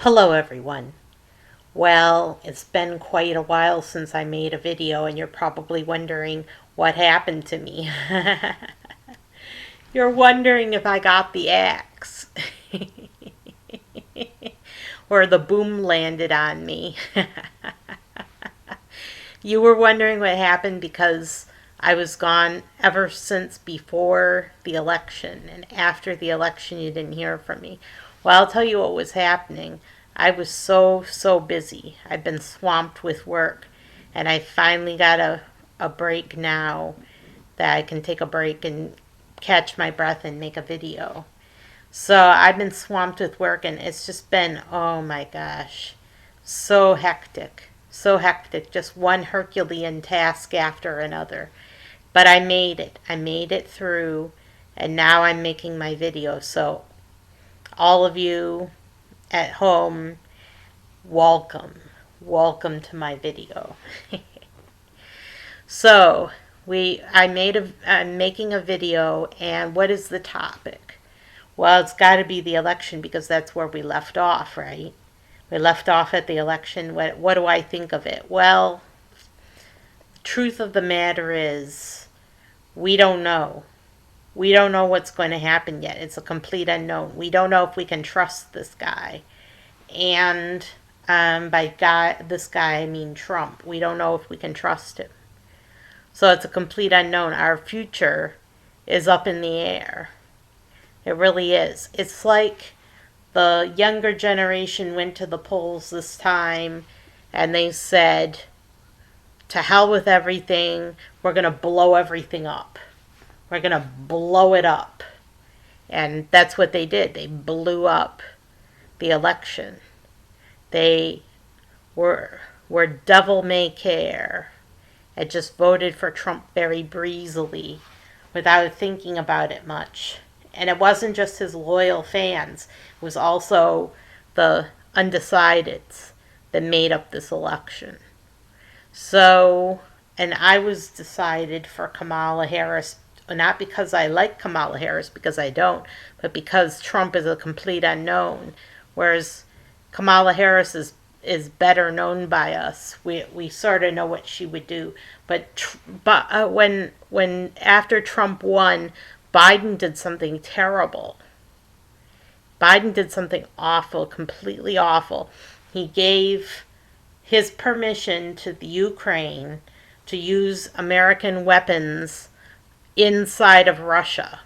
Hello everyone. Well, it's been quite a while since I made a video and you're probably wondering what happened to me. You're wondering if I got the axe or the boom landed on me. You were wondering what happened because I was gone ever since before the election, and after the election, you didn't hear from me. Well, I'll tell you what was happening. I was so busy. I've been swamped with work, and I finally got a break now that I can take a break and catch my breath and make a video. So I've been swamped with work, and it's just been, oh my gosh, so hectic. So hectic. Just one Herculean task after another. But I made it. I made it through, and now I'm making my video. So, all of you at home, welcome. Welcome to my video. So, I'm making a video, and what is the topic? Well, it's got to be the election because that's where we left off, right? We left off at the election. What do I think of it? Well, the truth of the matter is, we don't know. We don't know what's going to happen yet. It's a complete unknown. We don't know if we can trust this guy. And this guy, I mean Trump. We don't know if we can trust him. So it's a complete unknown. Our future is up in the air. It really is. It's like the younger generation went to the polls this time and they said, to hell with everything, we're going to blow everything up. We're going to blow it up. And that's what they did. They blew up the election. They were devil may care and just voted for Trump very breezily without thinking about it much. And it wasn't just his loyal fans, it was also the undecideds that made up this election. So, and I was decided for Kamala Harris, not because I like Kamala Harris, because I don't, but because Trump is a complete unknown, whereas Kamala Harris is better known by us. We sort of know what she would do, but when after Trump won, Biden did something terrible. Biden did something awful, completely awful. He gave his permission to the Ukraine to use American weapons inside of Russia.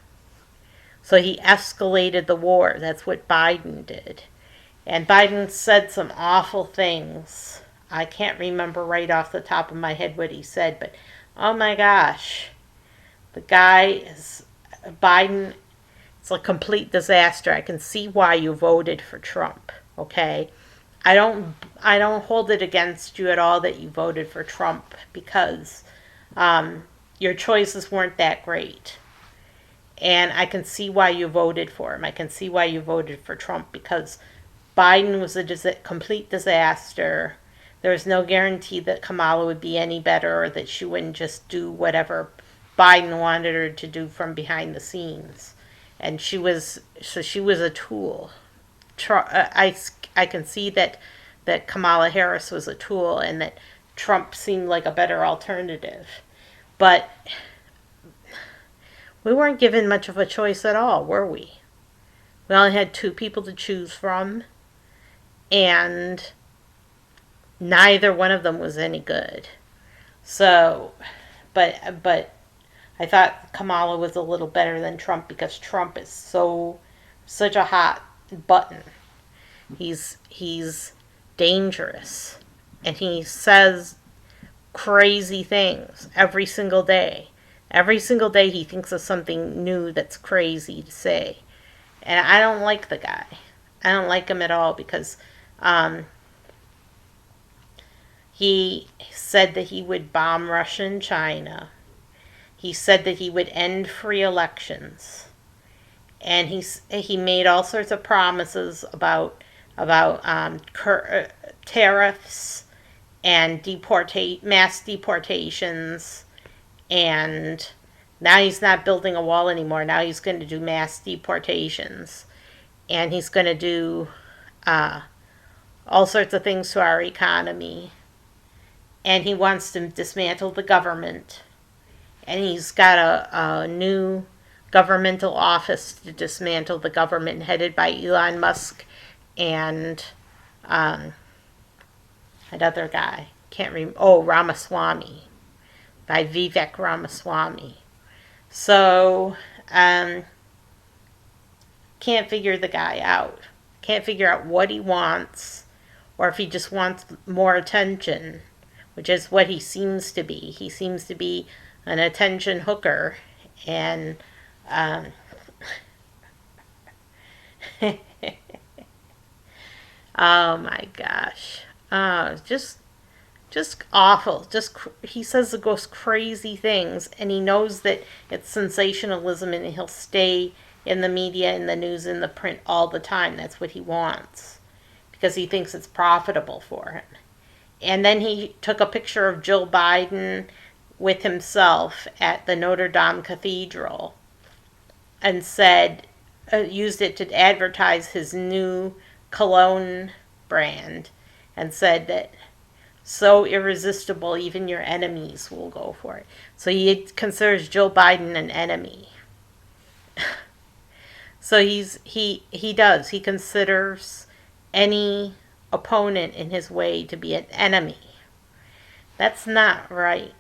So he escalated the war. That's what Biden did. And Biden said some awful things. I can't remember right off the top of my head what he said, but oh my gosh. The guy is, Biden, it's a complete disaster. I can see why you voted for Trump, okay? I don't hold it against you at all that you voted for Trump because your choices weren't that great. And I can see why you voted for him. I can see why you voted for Trump because Biden was a complete disaster. There was no guarantee that Kamala would be any better or that she wouldn't just do whatever Biden wanted her to do from behind the scenes. And she was a tool. I can see that Kamala Harris was a tool and that Trump seemed like a better alternative. But we weren't given much of a choice at all, were we? We only had two people to choose from, and neither one of them was any good. So, but I thought Kamala was a little better than Trump because Trump is such a hot button. He's dangerous, and he says crazy things every single day. Every single day he thinks of something new that's crazy to say. And I don't like the guy. I don't like him at all because he said that he would bomb Russia and China. He said that he would end free elections. And he made all sorts of promises about tariffs and mass deportations, and now he's not building a wall anymore. Now he's going to do mass deportations, and he's going to do all sorts of things to our economy. And he wants to dismantle the government. And he's got a new governmental office to dismantle the government, headed by Elon Musk and that other guy. Can't remember. Oh, Ramaswamy. By Vivek Ramaswamy. So, can't figure the guy out. Can't figure out what he wants, or if he just wants more attention, which is what he seems to be. He seems to be an attention hooker, and oh my gosh, just awful. Just he says the most crazy things, and he knows that it's sensationalism, and he'll stay in the media, in the news, in the print all the time. That's what he wants because he thinks it's profitable for him. And then he took a picture of Joe Biden with himself at the Notre Dame Cathedral and said, used it to advertise his new cologne brand, and said that so irresistible even your enemies will go for it. So he considers Joe Biden an enemy. So he considers any opponent in his way to be an enemy. That's not right.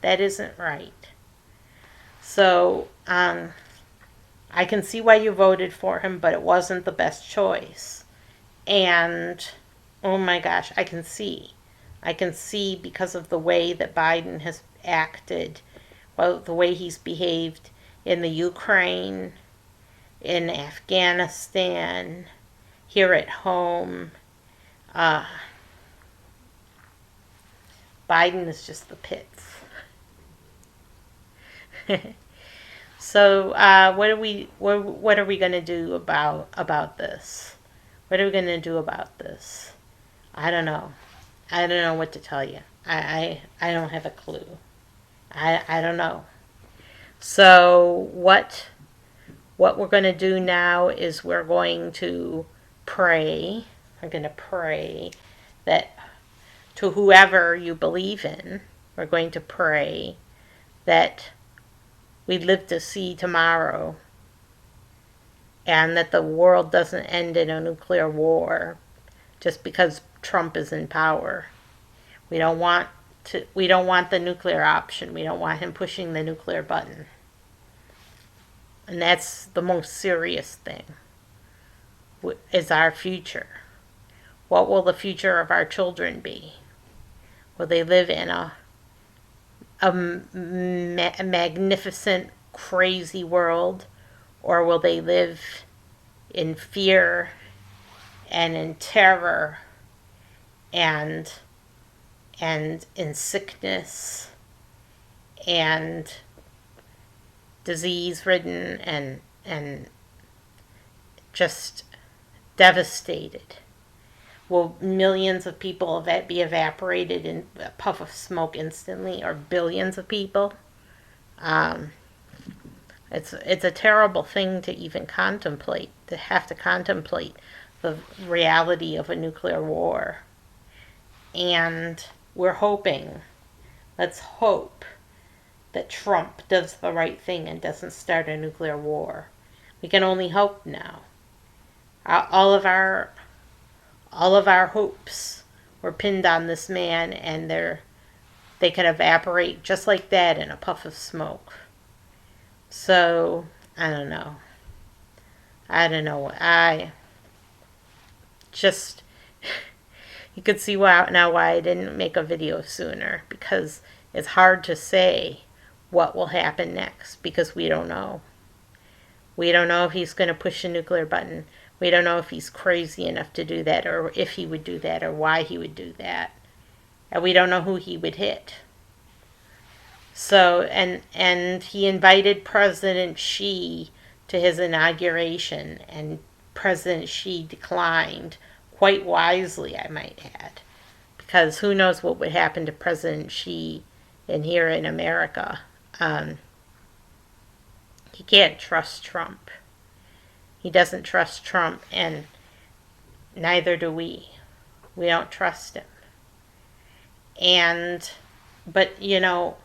That isn't right. So I can see why you voted for him, but it wasn't the best choice. And oh my gosh, I can see because of the way that Biden has acted, well, the way he's behaved in the Ukraine, in Afghanistan, here at home. Biden is just the pits. So what are we going to do about this? What are we going to do about this? I don't know. I don't know what to tell you. I don't have a clue. I don't know. So what we're going to do now is we're going to pray. We're going to pray that to whoever you believe in, we're going to pray that we live to see tomorrow, and that the world doesn't end in a nuclear war just because Trump is in power. We don't want the nuclear option. We don't want him pushing the nuclear button. And that's the most serious thing, is our future. What will the future of our children be? Will they live in a magnificent, crazy world, or will they live in fear and in terror and in sickness and disease-ridden and just devastated? Will millions of people be evaporated in a puff of smoke instantly, or billions of people? It's a terrible thing to even contemplate, to have to contemplate the reality of a nuclear war. And we're hoping, let's hope, that Trump does the right thing and doesn't start a nuclear war. We can only hope now. All of our hopes were pinned on this man, and they could evaporate just like that in a puff of smoke. So, I don't know. I just, you could see why I didn't make a video sooner, because it's hard to say what will happen next, because we don't know. We don't know if he's going to push a nuclear button. We don't know if he's crazy enough to do that, or if he would do that, or why he would do that. And we don't know who he would hit. So, and he invited President Xi to his inauguration, and President Xi declined, quite wisely, I might add, because who knows what would happen to President Xi here in America. He can't trust Trump. He doesn't trust Trump, and neither do we. We don't trust him. But Biden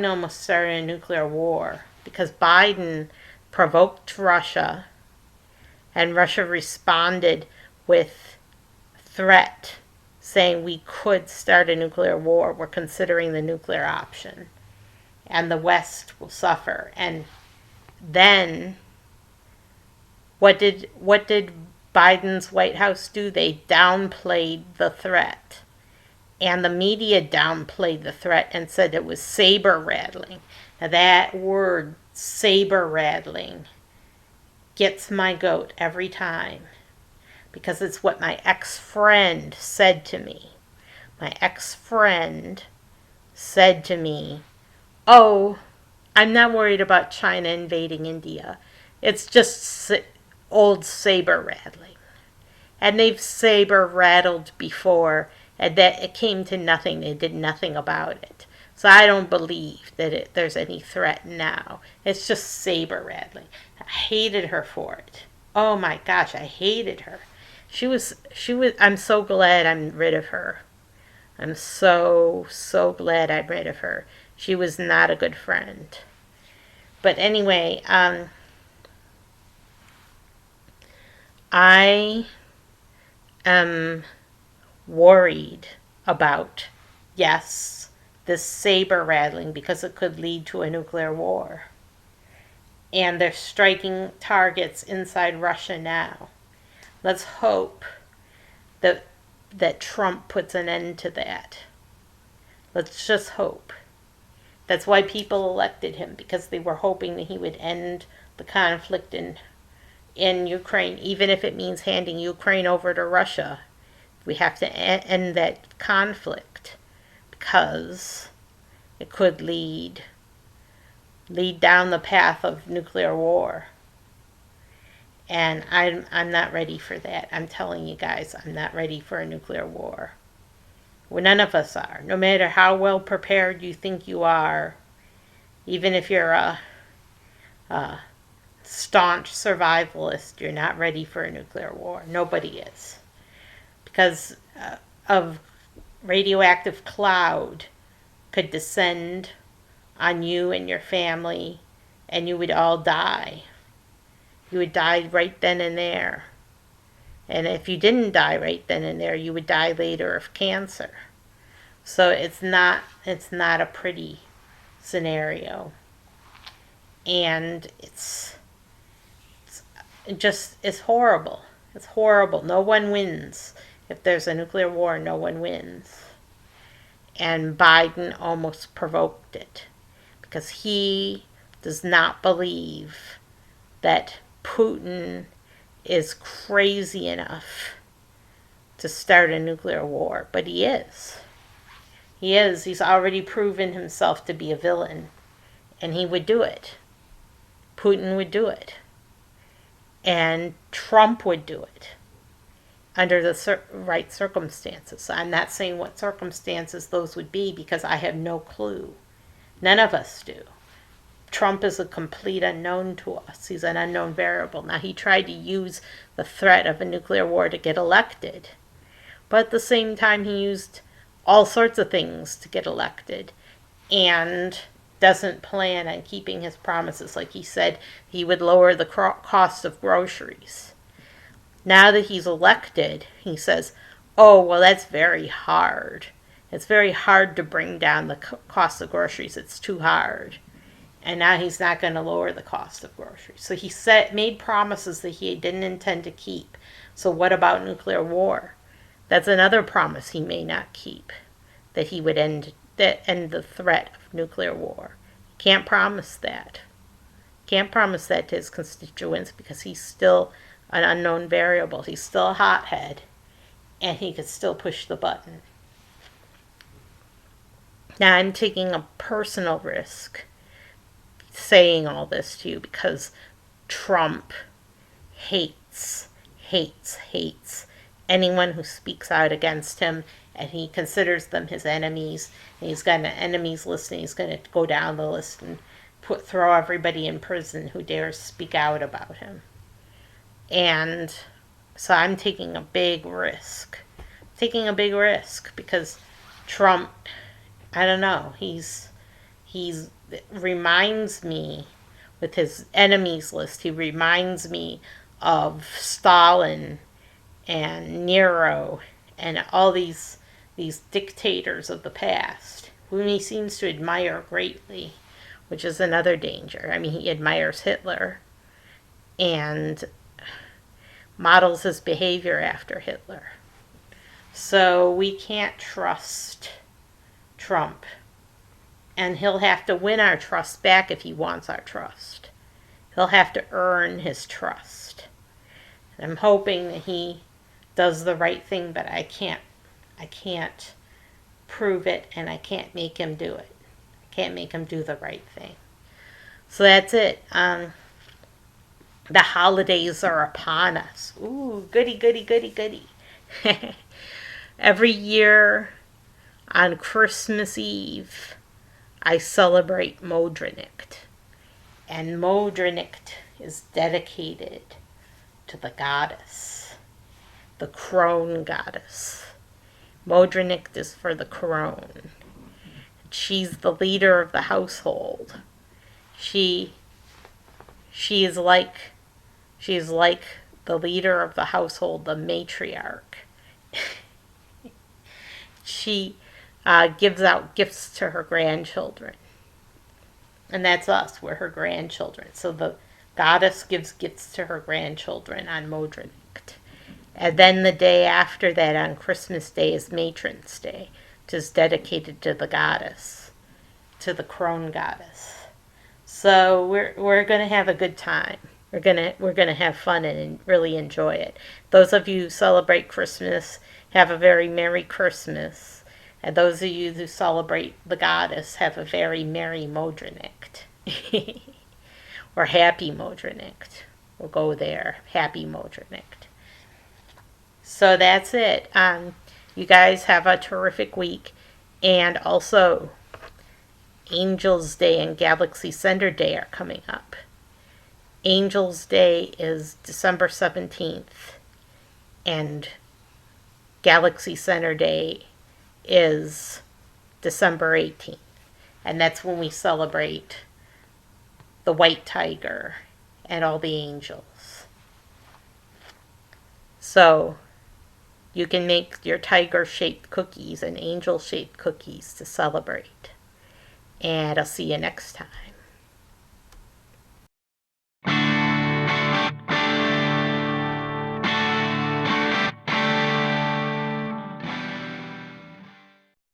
almost started a nuclear war because Biden provoked Russia, and Russia responded with threat saying we could start a nuclear war. We're considering the nuclear option, and the West will suffer. And then what did Biden's White House do? They downplayed the threat. And the media downplayed the threat and said it was saber rattling. Now that word, saber rattling, gets my goat every time. Because it's what my ex-friend said to me. My ex-friend said to me, "Oh, I'm not worried about China invading India. It's just old saber rattling." And they've saber rattled before, and that it came to nothing. They did nothing about it. So I don't believe that there's any threat now. It's just saber rattling. I hated her for it. Oh my gosh, I hated her. She was, I'm so glad I'm rid of her. I'm so glad I'm rid of her. She was not a good friend. But anyway, I am worried about, yes, this saber rattling because it could lead to a nuclear war. And they're striking targets inside Russia now. Let's hope that Trump puts an end to that. Let's just hope. That's why people elected him, because they were hoping that he would end the conflict in Ukraine, even if it means handing Ukraine over to Russia. We have to end that conflict because it could lead down the path of nuclear war. And I'm not ready for that. I'm telling you guys, I'm not ready for a nuclear war. Well, none of us are. No matter how well prepared you think you are, even if you're a staunch survivalist, you're not ready for a nuclear war. Nobody is. Because of radioactive cloud could descend on you and your family, and you would all die. You would die right then and there. And if you didn't die right then and there, you would die later of cancer. So it's not a pretty scenario. And it's horrible. It's horrible. No one wins. If there's a nuclear war, no one wins. And Biden almost provoked it because he does not believe that Putin is crazy enough to start a nuclear war. But he is. He is. He's already proven himself to be a villain. And he would do it. Putin would do it. And Trump would do it under the right circumstances. I'm not saying what circumstances those would be because I have no clue. None of us do. Trump is a complete unknown to us. He's an unknown variable. Now, he tried to use the threat of a nuclear war to get elected. But at the same time, he used all sorts of things to get elected. And doesn't plan on keeping his promises. Like he said, he would lower the cost of groceries. Now that he's elected, he says, "Oh, well, that's very hard. It's very hard to bring down the cost of groceries. It's too hard." And now he's not going to lower the cost of groceries. So he made promises that he didn't intend to keep. So what about nuclear war? That's another promise he may not keep, that he would end the threat of nuclear war. Can't promise that. Can't promise that to his constituents because he's still an unknown variable. He's still a hothead, and he could still push the button. Now I'm taking a personal risk saying all this to you because Trump hates anyone who speaks out against him, and he considers them his enemies. And he's got an enemies list, and he's going to go down the list and throw everybody in prison who dares speak out about him. And So I'm taking a big risk. Taking a big risk because Trump, I don't know, he's reminds me with his enemies list, he reminds me of Stalin and Nero and all these dictators of the past, whom he seems to admire greatly, which is another danger. I mean, he admires Hitler and models his behavior after Hitler. So we can't trust Trump. And he'll have to win our trust back if he wants our trust. He'll have to earn his trust. And I'm hoping that he does the right thing, but I can't prove it, and I can't make him do it. I can't make him do the right thing. So that's it. The holidays are upon us. Ooh, goody, goody, goody, goody. Every year on Christmas Eve, I celebrate Modrinicht. And Modrinicht is dedicated to the goddess, the crone goddess. Modrinicht is for the crone. She's the leader of the household. She is like the leader of the household, the matriarch. She gives out gifts to her grandchildren. And that's us. We're her grandchildren. So the goddess gives gifts to her grandchildren on Modrinicht. And then the day after that, on Christmas Day, is Matron's Day, which is dedicated to the goddess, to the crone goddess. So we're gonna have a good time. We're gonna have fun and really enjoy it. Those of you who celebrate Christmas, have a very Merry Christmas. And those of you who celebrate the goddess, have a very Merry Modrinicht. Or Happy Modrinicht. We'll go there. Happy Modrinicht. So that's it. You guys have a terrific week. And also, Angels Day and Galaxy Center Day are coming up. Angels Day is December 17th. And Galaxy Center Day is December 18th. And that's when we celebrate the white tiger and all the angels. So you can make your tiger-shaped cookies and angel-shaped cookies to celebrate. And I'll see you next time.